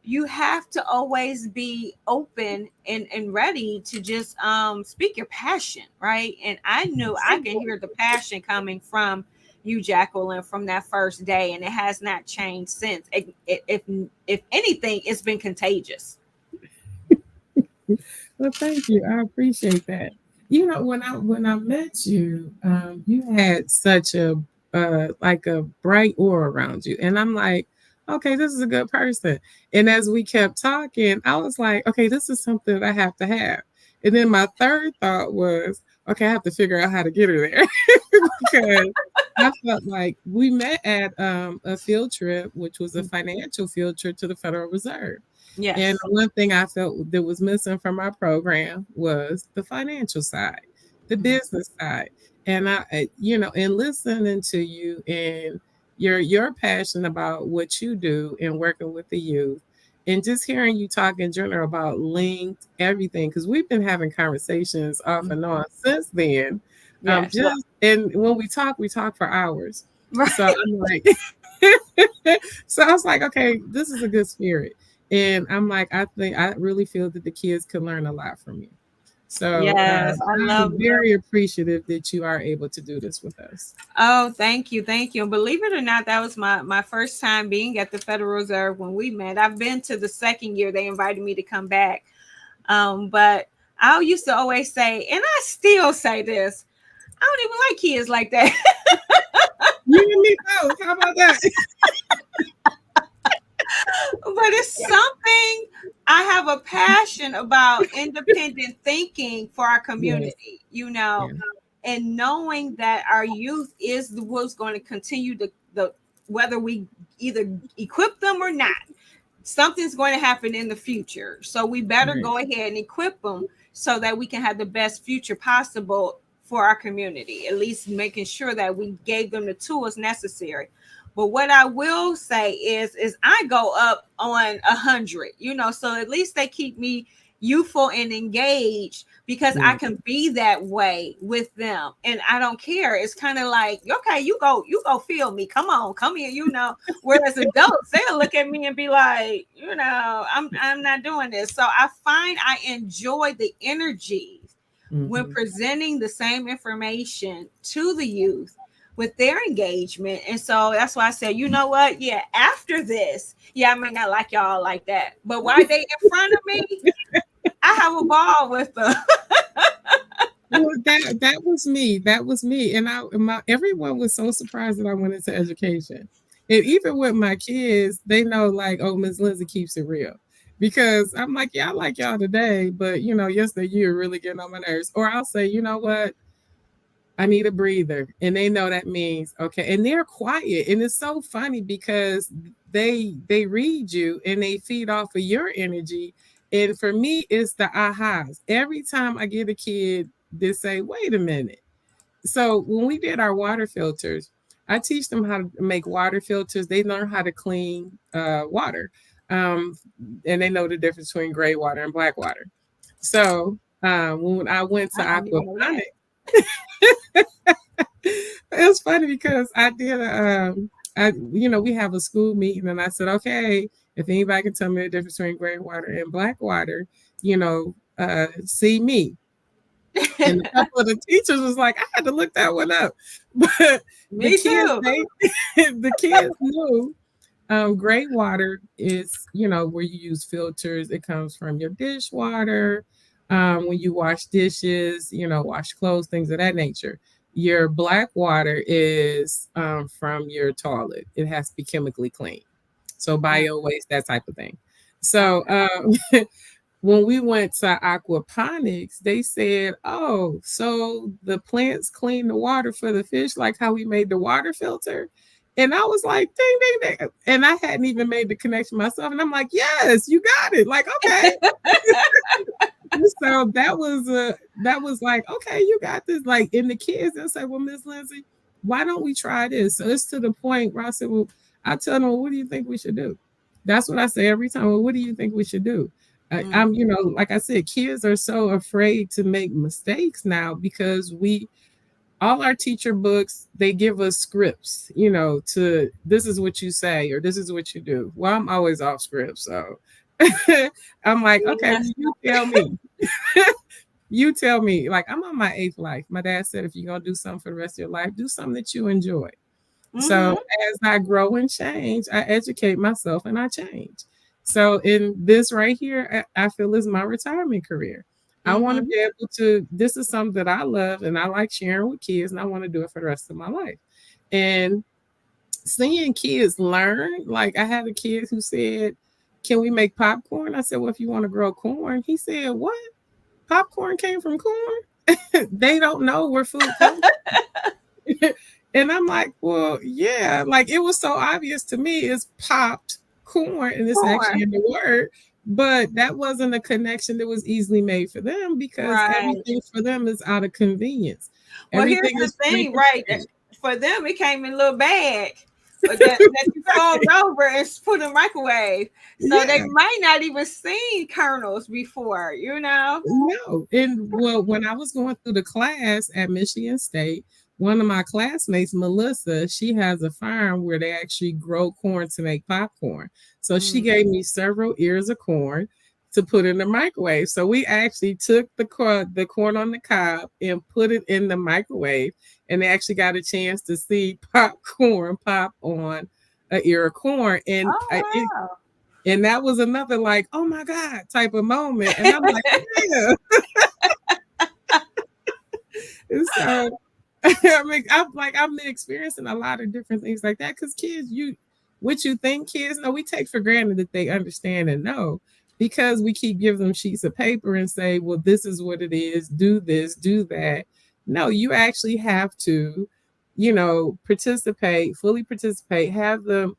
you have to always be open and ready to just speak your passion, right? And I knew I could hear the passion coming from you, Jacqueline, from that first day, and it has not changed since. If anything, it's been contagious. Well, thank you. I appreciate that. You know, when I met you, you had such a like a bright aura around you, and I'm like, okay, this is a good person. And as we kept talking, I was like, okay, this is something I have to have. And then my third thought was, okay, I have to figure out how to get her there because I felt like we met at a field trip, which was a financial field trip to the Federal Reserve. And Yes. one thing I felt that was missing from our program was the financial side, the business side. And you know, in listening to you and your passion about what you do and working with the youth, and just hearing you talk in general about linked everything, because we've been having conversations off and on since then. Yes. Just and when we talk for hours. Right. So I'm like, so I was like, okay, this is a good spirit. And I'm like, I really feel that the kids can learn a lot from you. So Yes. I love. I'm very appreciative that you are able to do this with us. Oh, thank you, thank you. Believe it or not, that was my first time being at the Federal Reserve when we met. I've been to the second year; they invited me to come back. But I used to always say, and I still say this: I don't even like kids like that. You and me both. How about that? But it's something I have a passion about independent thinking for our Yes. community, you know, Yeah. and knowing that our youth is the what's going to continue the whether we either equip them or not, something's going to happen in the future. So we better Right. go ahead and equip them so that we can have the best future possible for our community, at least making sure that we gave them the tools necessary. But what I will say is I go up on 100, you know, so at least they keep me youthful and engaged because I Yeah. can be that way with them and I don't care. It's kind of like, okay, you go feel me, come on, come here, you know. Whereas adults, they'll look at me and be like, you know, I'm not doing this. So I find I enjoy the energy when Hmm. presenting the same information to the youth with their engagement. And so that's why I said, you know what? Yeah, after this, yeah, I may not like y'all like that. But while they in front of me, I have a ball with them. Well, that was me. That was me. And everyone was so surprised that I went into education. And even with my kids, they know like, oh, Miss Lindsay keeps it real. Because I'm like, yeah, I like y'all today, but yesterday you were really getting on my nerves. Or I'll say, you know what? I need a breather. And they know that means okay. And they're quiet. And it's so funny because they read you and they feed off of your energy. And for me, it's the ahas. Every time I get a kid that say, wait a minute. So when we did our water filters, I teach them how to make water filters. They learn how to clean water. Um, and they know the difference between gray water and black water. So when I went to I don't even know that. aquaponics, it's funny because I did we have a school meeting and I said, okay, if anybody can tell me the difference between gray water and black water, see me. And a couple of the teachers was like, I had to look that one up. But the Me kids, too. they the kids knew gray water is, where you use filters. It comes from your dishwater. When you wash dishes, wash clothes, things of that nature. Your black water is from your toilet. It has to be chemically clean. So Uh, bio waste, that type of thing. So okay. when we went to aquaponics, they said, oh, so the plants clean the water for the fish, like how we made the water filter. And I was like, ding, ding, ding. And I hadn't even made the connection myself. And I'm like, yes, you got it. Like, okay. So that was like, okay, you got this. Like, and the kids, they'll say, well, Miss Lindsay, why don't we try this? So it's to the point where I said, well, I tell them, well, what do you think we should do? That's what I say every time. Well, what do you think we should do? Mm, I'm, like I said, kids are so afraid to make mistakes now because all our teacher books, they give us scripts, to this is what you say or this is what you do. Well, I'm always off script. So I'm like, okay, yeah. well, you tell me. You tell me, like, I'm on my eighth life. My dad said, if you're going to do something for the rest of your life, do something that you enjoy. So Mm-hmm. as I grow and change, I educate myself and I change. So in this right here, I feel is my retirement career. I want to Mm-hmm. be able to, this is something that I love and I like sharing with kids and I want to do it for the rest of my life. And seeing kids learn, like I had a kid who said, can we make popcorn? I said, well, if you want to grow corn, he said, what? Popcorn came from corn? They don't know where food comes from. And I'm like, well, yeah, like it was so obvious to me. It's popped corn, and it's actually Sure. in the word. But that wasn't a connection that was easily made for them because Right. everything for them is out of convenience. Well, here's Everything the is free thing, and right? change. For them, it came in a little bag that you fold over and put in the microwave. So they Yeah. might not even seen kernels before, you know? No. And well, when I was going through the class at Michigan State, one of my classmates, Melissa, she has a farm where they actually grow corn to make popcorn. So she Mm. gave me several ears of corn to put in the microwave. So we actually took the corn on the cob and put it in the microwave, and they actually got a chance to see popcorn pop on an ear of corn. And Oh, wow. that was another like, oh my God type of moment. And I'm like, yeah. And so I've been experiencing a lot of different things like that because kids, what you think kids know, we take for granted that they understand and know because we keep giving them sheets of paper and say, well, this is what it is, do this, do that. No, you actually have to, participate, fully participate, have them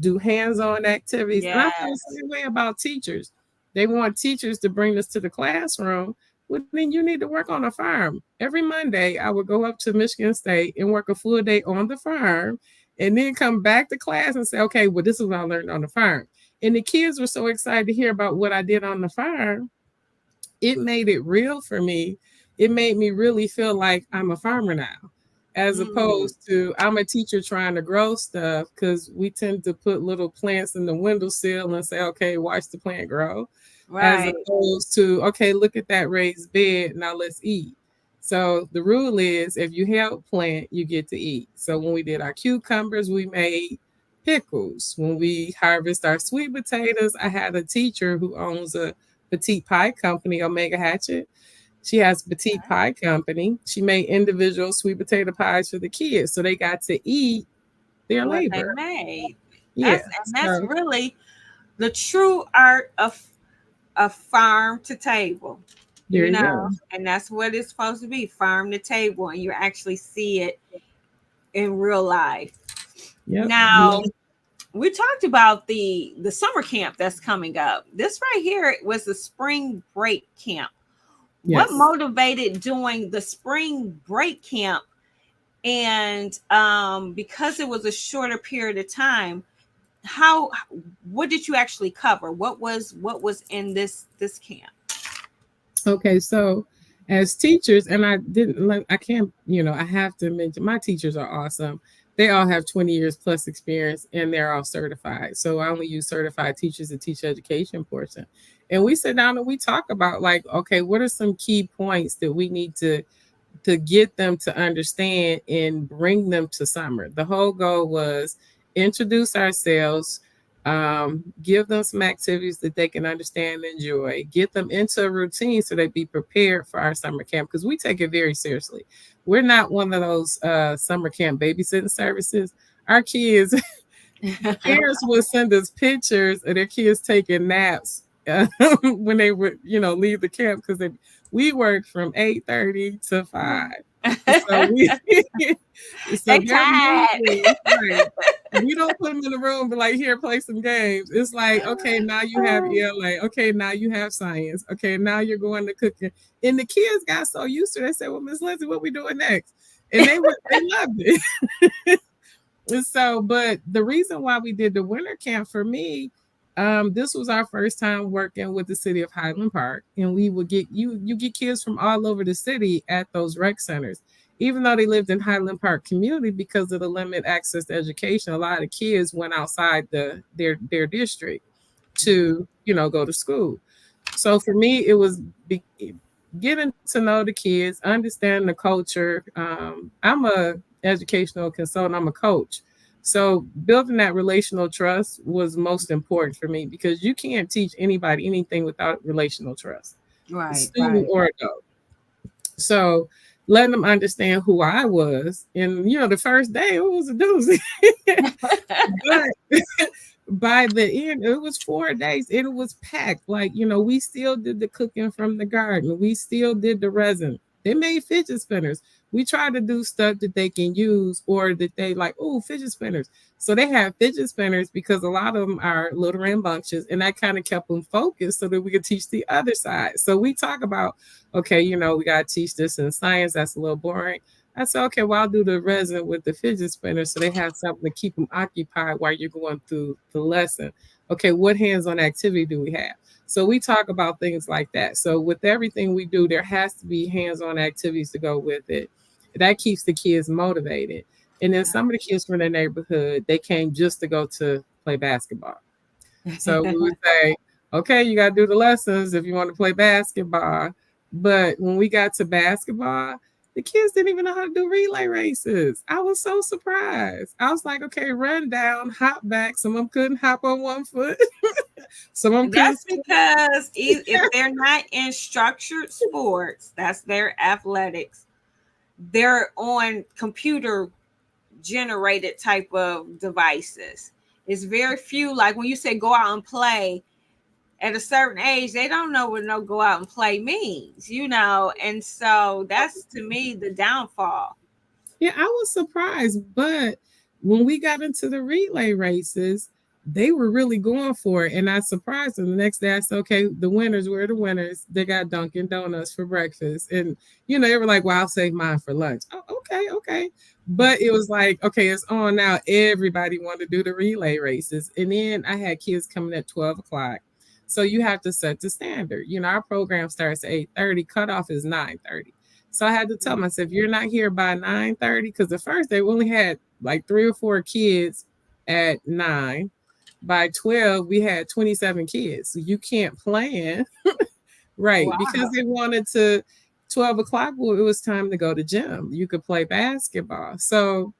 do hands-on activities. And I feel the Yes. same way about teachers. They want teachers to bring this to the classroom. Well, then you need to work on a farm. Every Monday, I would go up to Michigan State and work a full day on the farm and then come back to class and say, okay, well, this is what I learned on the farm. And the kids were so excited to hear about what I did on the farm. It made it real for me. It made me really feel like I'm a farmer now, as Mm, opposed to I'm a teacher trying to grow stuff because we tend to put little plants in the windowsill and say, okay, watch the plant grow, as right. opposed to, okay, look at that raised bed. Now let's eat. So the rule is if you help plant, you get to eat. So when we did our cucumbers, we made pickles. When we harvest our sweet potatoes, I had a teacher who owns a petite pie company, Omega Hatchet. She has a petite pie company. She made individual sweet potato pies for the kids, so they got to eat their What they labor. made. Yeah. That's So really the true art of farm to table, there you you know, go. and that's what it's supposed to be, farm to table, and you actually see it in real life. Yep. Now, we talked about the summer camp that's coming up. This right here was the spring break camp. What Yes. motivated doing the spring break camp? And because it was a shorter period of time, how what did you actually cover? What was in this camp? Okay, so as teachers, and I didn't like, I can't, I have to mention my teachers are awesome. They all have 20 years plus experience and they're all certified. So I only use certified teachers to teach education portion. And we sit down and we talk about like, okay, what are some key points that we need to get them to understand and bring them to summer. The whole goal was introduce ourselves, give them some activities that they can understand and enjoy, get them into a routine so they be prepared for our summer camp because we take it very seriously. We're not one of those summer camp babysitting services. Our kids, parents will send us pictures of their kids taking naps when they would, leave the camp because we work from 8:30 to 5. So we so They they're tired. moving, right. We don't put them in the room, but like here, play some games. It's like, okay, now you have ELA. Okay, now you have science. Okay, now you're going to cooking. And the kids got so used to it. They said, well, Miss Lindsay, what we doing next? And they loved it. And so, but the reason why we did the winter camp for me, this was our first time working with the city of Highland Park, and we would get you get kids from all over the city at those rec centers. Even though they lived in Highland Park community, because of the limited access to education, a lot of kids went outside their district to go to school. So for me, it was getting to know the kids, understand the culture. I'm a educational consultant. I'm a coach. So building that relational trust was most important for me because you can't teach anybody anything without relational trust, Right, student right. or adult. So letting them understand who I was, and the first day it was a doozy, but by the end, it was 4 days. It was packed. Like, we still did the cooking from the garden. We still did the resin. They made fidget spinners. We tried to do stuff that they can use or that they like, oh, fidget spinners. So they have fidget spinners because a lot of them are little rambunctious, and that kind of kept them focused so that we could teach the other side. So we talk about, okay, we got to teach this in science. That's a little boring. I said, okay, well, I'll do the resin with the fidget spinner so they have something to keep them occupied while you're going through the lesson. Okay, what hands-on activity do we have? So we talk about things like that. So with everything we do, there has to be hands-on activities to go with it. That keeps the kids motivated. And then some of the kids from the neighborhood, they came just to go to play basketball. So we would say, okay, you got to do the lessons if you want to play basketball. But when we got to basketball, the kids didn't even know how to do relay races. I was so surprised. I was like, okay, run down, hop back. Some of them couldn't hop on one foot. Some of them couldn't. That's because if they're not in structured sports, that's their athletics. They're on computer generated type of devices. It's very few. Like when you say go out and play, at a certain age, they don't know what no go out and play means, and so that's to me the downfall. Yeah, I was surprised, but when we got into the relay races, they were really going for it, and I surprised them. The next day, I said, "Okay, the winners were the winners. They got Dunkin' Donuts for breakfast," and they were like, "Well, I'll save mine for lunch." Oh, okay, okay, but it was like, okay, it's on now. Everybody wanted to do the relay races, and then I had kids coming at 12 o'clock. So you have to set the standard. Our program starts at 8:30. Cutoff is 9:30. So I had to tell myself, if you're not here by 9:30, because the first day we only had like 3 or 4 kids at 9. By 12, we had 27 kids. So you can't plan, right? Because Wow. they wanted to 12 o'clock, well, it was time to go to gym. You could play basketball. So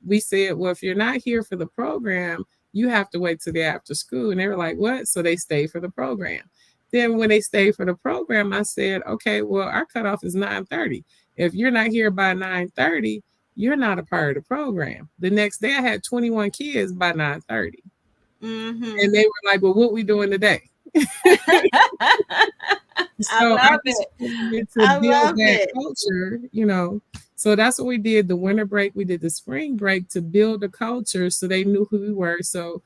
we said, well, if you're not here for the program, you have to wait till the after school. And they were like, what? So they stayed for the program. Then when they stayed for the program, I said, okay, well, our cutoff is 9:30. If you're not here by 9:30, you're not a part of the program. The next day I had 21 kids by 9:30. Mm-hmm. And they were like, well, what we doing today? I So I love just it. wanted to I build love that it. culture. So that's what we did the winter break. We did the spring break to build the culture so they knew who we were. So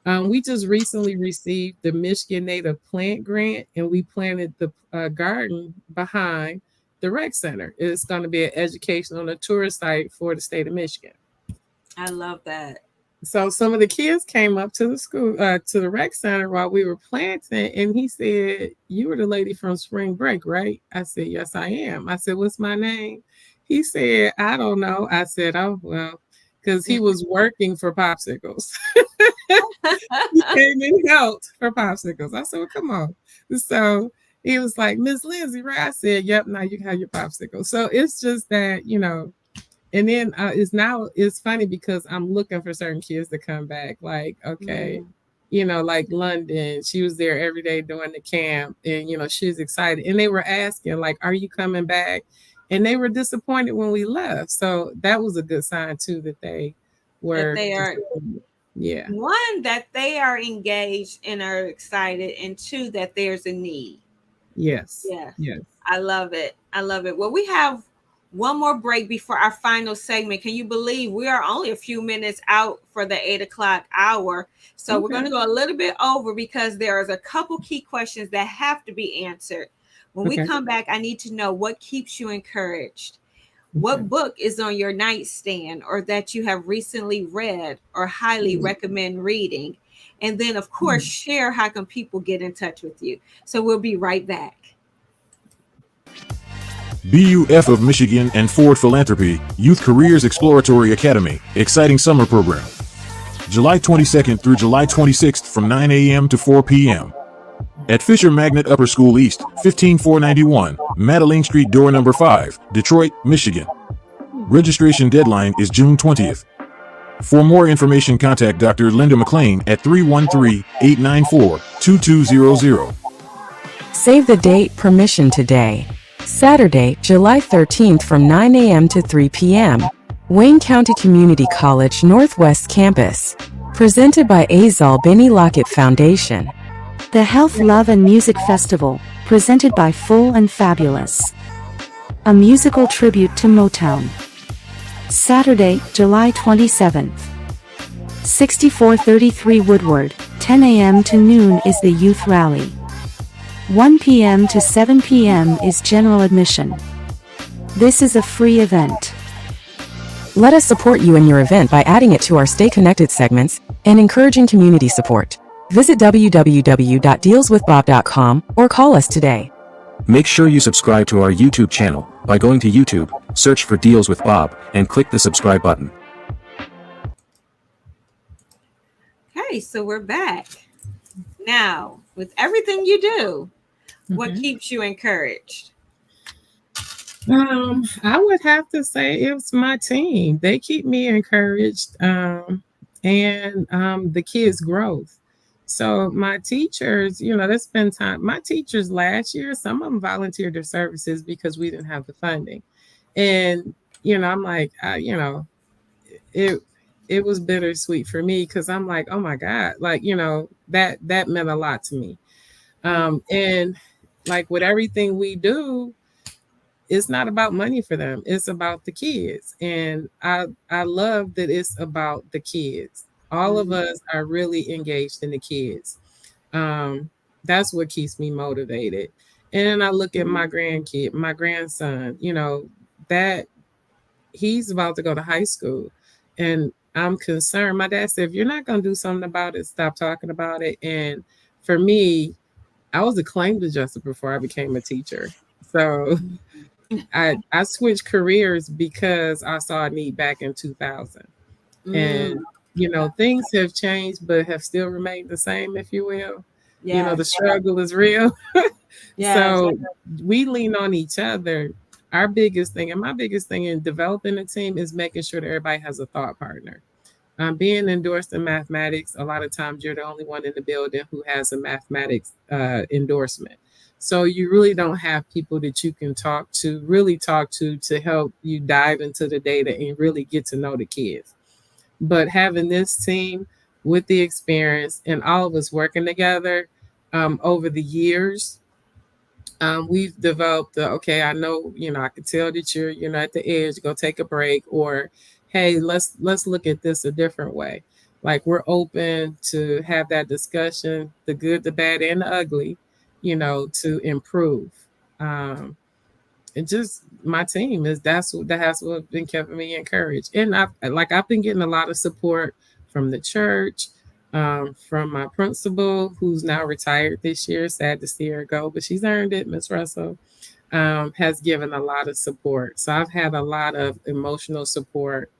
we just recently received the Michigan Native Plant Grant, and we planted the garden behind the rec center. It's going to be an educational and a tourist site for the state of Michigan. I love that. So some of the kids came up to the school, to the rec center while we were planting, and he said, "You were the lady from spring break, right?" I said, "Yes, I am." I said, "What's my name?" He said, "I don't know." I said, "Oh, well," because he was working for popsicles. He came and helped for popsicles. I said, "Well, come on." So he was like, "Miss Lindsay, right?" I said, "Yep, now you can have your popsicle." So it's just that. And then it's funny because I'm looking for certain kids to come back. Like, okay, Mm. like London, she was there every day doing the camp, and she's excited. And they were asking, like, "Are you coming back?" And they were disappointed when we left. So that was a good sign too that they That were they are disappointed. Yeah. one, that they are engaged and are excited, and two, that there's a need. Yes. Yes. Yes. I love it. I love it. Well, we have one more break before our final segment. Can you believe we are only a few minutes out for the 8 o'clock hour? So we're going Okay. to go a little bit over because there's a couple key questions that have to be answered. When we Okay. come back, I need to know what keeps you encouraged. Okay. What book is on your nightstand or that you have recently read or highly Mm. recommend reading? And then, of course, Mm. share how can people get in touch with you. So we'll be right back. BUF of Michigan and Ford Philanthropy, Youth Careers Exploratory Academy, exciting summer program. July 22nd through July 26th from 9 a.m. to 4 p.m. At Fisher Magnet Upper School East, 15491, Madeline Street, door number 5, Detroit, Michigan. Registration deadline is June 20th. For more information, contact Dr. Linda McLean at 313-894-2200. Save the date permission today. Saturday, July 13th from 9 a.m. to 3 p.m. Wayne County Community College Northwest Campus. Presented by Azal Benny Lockett Foundation. The Health, Love and Music Festival, presented by Full and Fabulous. A musical tribute to Motown. Saturday, July 27th. 6433 Woodward, 10 a.m. to noon is the youth rally. 1 p.m. to 7 p.m. is general admission. This is a free event. Let us support you in your event by adding it to our Stay Connected segments and encouraging community support. Visit www.dealswithbob.com or call us today. Make sure you subscribe to our YouTube channel by going to YouTube, search for Deals with Bob, and click the subscribe button. Okay, so we're back. Now, with everything you do, what Okay. keeps you encouraged? I would have to say it's my team. They keep me encouraged, and the kids' growth. So my teachers, they spend time. My teachers last year, some of them volunteered their services because we didn't have the funding, and I'm like, it. it was bittersweet for me because I'm like, oh my God, like, that meant a lot to me. And like with everything we do, it's not about money for them. It's about the kids. And I love that it's about the kids. All of Mm-hmm. us are really engaged in the kids. Um, that's what keeps me motivated. And then I look at my grandkid, my grandson, that he's about to go to high school. And I'm concerned. My dad said, if you're not going to do something about it, stop talking about it. And for me, I was a claims adjuster before I became a teacher. So I switched careers because I saw a need back in 2000. Mm. And, things have changed, but have still remained the same, if you will. The Yes. struggle is real. Yes. So we lean on each other. Our biggest thing, and my biggest thing in developing a team is making sure that everybody has a thought partner. Being endorsed in mathematics, a lot of times you're the only one in the building who has a mathematics endorsement. So you really don't have people that you can really talk to help you dive into the data and really get to know the kids. But having this team with the experience and all of us working together over the years, we've developed okay, I know, I can tell that you're at the edge, go take a break, or hey, let's look at this a different way. Like we're open to have that discussion, the good, the bad, and the ugly, to improve. And just my team is that's what been keeping me encouraged. And I've been getting a lot of support from the church, from my principal, who's now retired this year. Sad to see her go, but she's earned it. Miss Russell has given a lot of support. So I've had a lot of emotional support.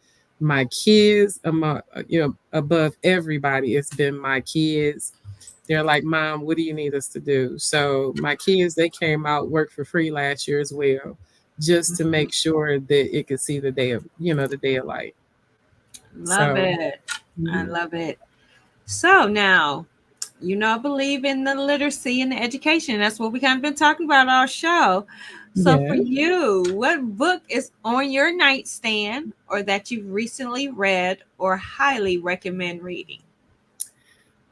My kids, above everybody, it's been my kids. They're like, Mom, what do you need us to do? So my kids, they came out, worked for free last year as well, just to make sure that it could see the day of light. Love So it. I mhm. love it. So now, I believe in the literacy and the education. That's what we kind of been talking about our show. So for Yeah. you, what book is on your nightstand or that you've recently read or highly recommend reading?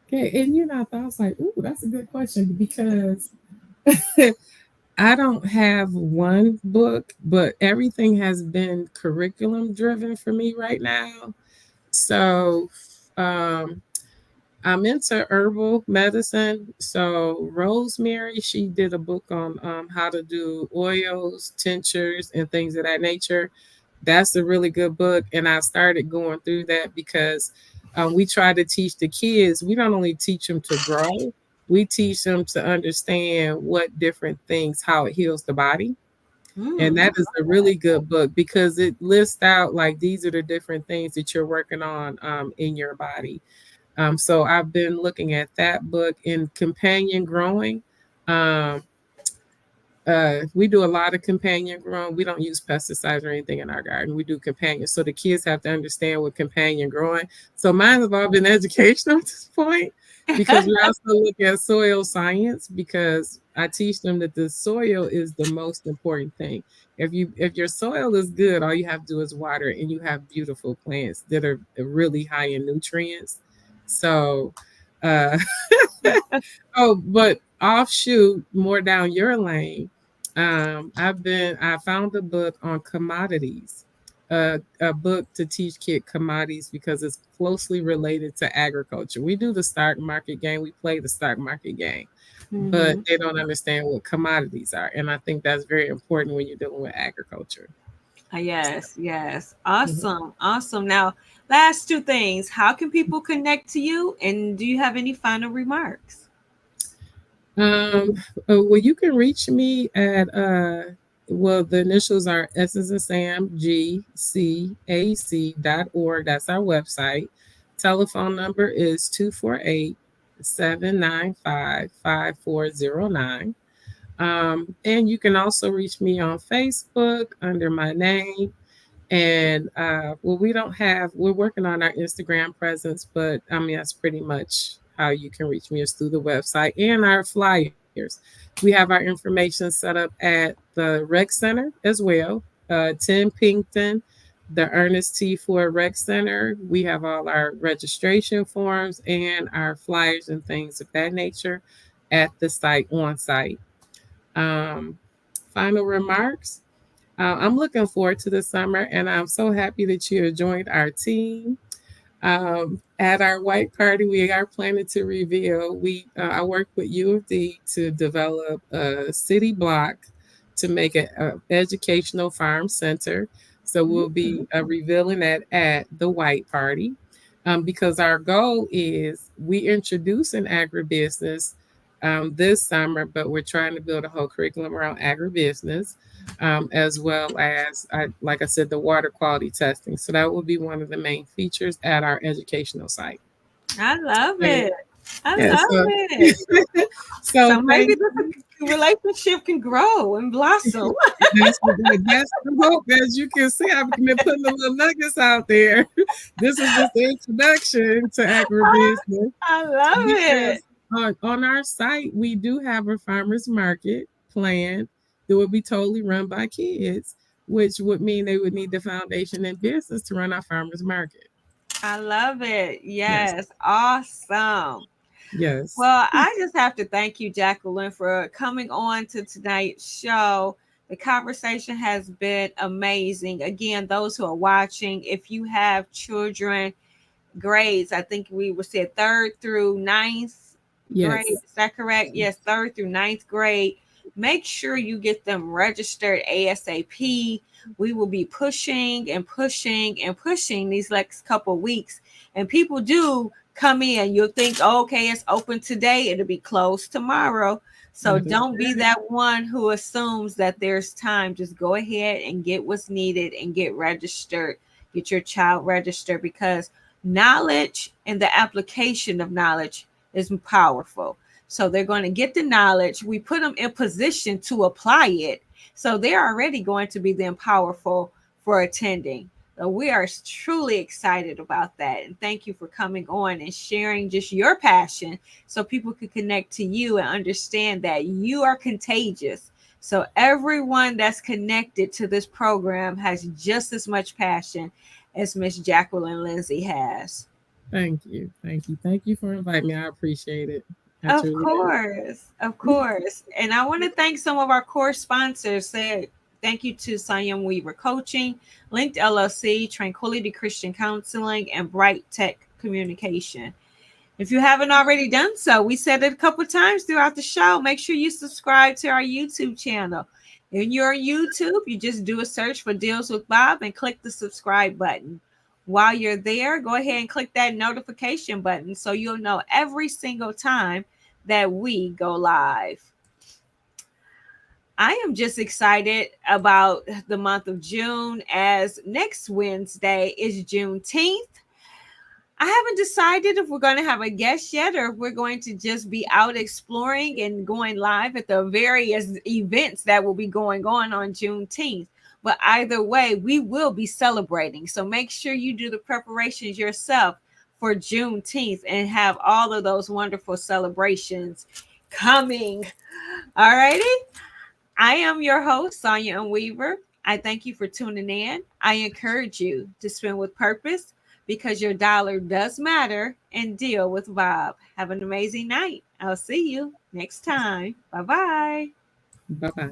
Okay. And I was like, ooh, that's a good question because I don't have one book, but everything has been curriculum driven for me right now. So um, I'm into herbal medicine. So Rosemary, she did a book on how to do oils, tinctures, and things of that nature. That's a really good book, and I started going through that because we try to teach the kids. We don't only teach them to grow; we teach them to understand what different things, how it heals the body. And Mm, that is a really good book because it lists out like these are the different things that you're working on in your body. So I've been looking at that book in companion growing. Um, we do a lot of companion growing. We don't use pesticides or anything in our garden. We do companion. So the kids have to understand what companion growing. So mine have all been educational at this point because we also look at soil science because I teach them that the soil is the most important thing. If your soil is good, all you have to do is water it and you have beautiful plants that are really high in nutrients. So uh oh, but offshoot more down your lane. I found a book on commodities, a book to teach kid commodities because it's closely related to agriculture. We do the stock market game, we play the stock market game, but hmm they don't understand what commodities are, and I think that's very important when you're dealing with agriculture. Yes, yes. Mhm. Awesome. Awesome. Now, last two things. How can people connect to you? And do you have any final remarks? Well, you can reach me at well, the initials are S as in Sam, GCAC.org. That's our website. Telephone number is 248-795-5409. And you can also reach me on Facebook under my name. And well, we're working on our Instagram presence, but I mean, that's pretty much how you can reach me is through the website and our flyers. We have our information set up at the Rec Center as well, 10 Pinkton. The Ernest T. Ford Rec Center, we have all our registration forms and our flyers and things of that nature at the site on site. Um, Final remarks. I'm looking forward to the summer, and I'm so happy that you have joined our team. At our white party, we are planning to reveal. I work with U of D to develop a city block to make an educational farm center. So we'll be revealing that at the white party, because our goal is we introduce an agribusiness this summer, but we're trying to build a whole curriculum around agribusiness, as well as, like I said, the water quality testing. So that will be one of the main features at our educational site. I love So, it. I yeah, love so it. So maybe thank this you. relationship can grow and blossom. That's the hope. As you can see, I've been putting the little nuggets out there. This is just the introduction to agribusiness, I love it. because on our site we do have a farmers market planned that would be totally run by kids, which would mean they would need the foundation in business to run our farmers market. I love it. Yes, Yes. Awesome. yes, Well, I just have to thank you, Jacqueline, for coming on to tonight's show. The conversation has been amazing. Again, those who are watching, if you have children, grades, I think we were said third through ninth grade. yes, Is that correct? Yes, third through ninth grade. Make sure you get them registered ASAP. We will be pushing and pushing and pushing these next couple weeks. And people do come in. You'll think, oh, okay, it's open today, it'll be closed tomorrow. So that is don't be correct. that one who assumes that there's time. Just go ahead and get what's needed and get registered. Get your child registered, because knowledge and the application of knowledge is powerful. So they're going to get the knowledge. We put them in position to apply it. So they're already going to be then powerful for attending. So we are truly excited about that. And thank you for coming on and sharing just your passion so people can connect to you and understand that you are contagious. So everyone that's connected to this program has just as much passion as Miss Jacqueline Lindsay has. Thank you, thank you, thank you for inviting me. I appreciate it. I Of truly do. course, of course. And I want to thank some of our core sponsors. Say thank you to Sonia Weaver Coaching, Linked LLC, Tranquility Christian Counseling, and Bright Tech Communication. If you haven't already done so, we said it a couple times throughout the show. Make sure you subscribe to our YouTube channel. In your YouTube, you just do a search for Deals with Bob and click the subscribe button. While you're there, go ahead and click that notification button so you'll know every single time that we go live. I am just excited about the month of June, as next Wednesday is Juneteenth. I haven't decided if we're going to have a guest yet or if we're going to just be out exploring and going live at the various events that will be going on Juneteenth. But either way, we will be celebrating. So make sure you do the preparations yourself for Juneteenth and have all of those wonderful celebrations coming. All righty. I am your host, Sonia and Weaver. I thank you for tuning in. I encourage you to spend with purpose, because your dollar does matter, and deal with Bob. Have an amazing night. I'll see you next time. Bye bye. Bye bye.